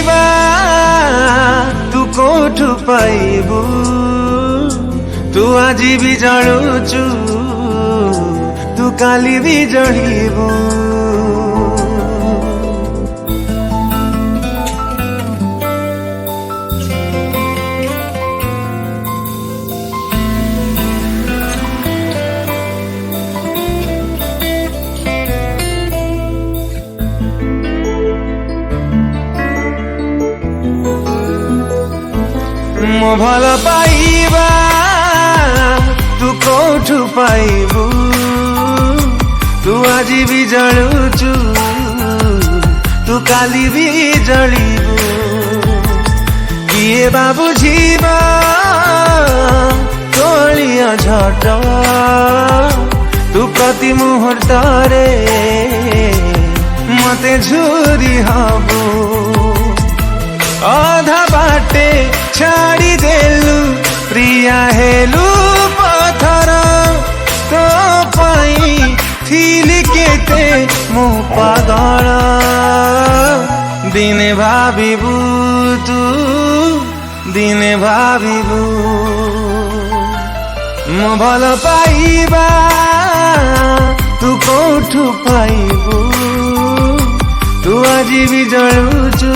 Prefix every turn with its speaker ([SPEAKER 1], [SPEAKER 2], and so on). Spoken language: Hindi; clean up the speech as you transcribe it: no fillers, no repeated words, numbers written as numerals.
[SPEAKER 1] पाइबा तू कोठु पाइबू तू आज भी जलुचु तू काली भी जलिबू मो भल पाइबा तू कोठु पाइबू तू आज भी जलुचु तू काली भी जलिबू किए बाबू जीवा तोलिया झट तू प्रति मुहूर्त रे मते झुरी हबू अधा बाटे छाड़ी देलु प्रिया हेलु पथर तो पाई थिली केते मो पागल दिने भाबिबू तू दिने भाबिबू मो भल पाइबा तू कोठु पाइबू तू आज भी जलुचु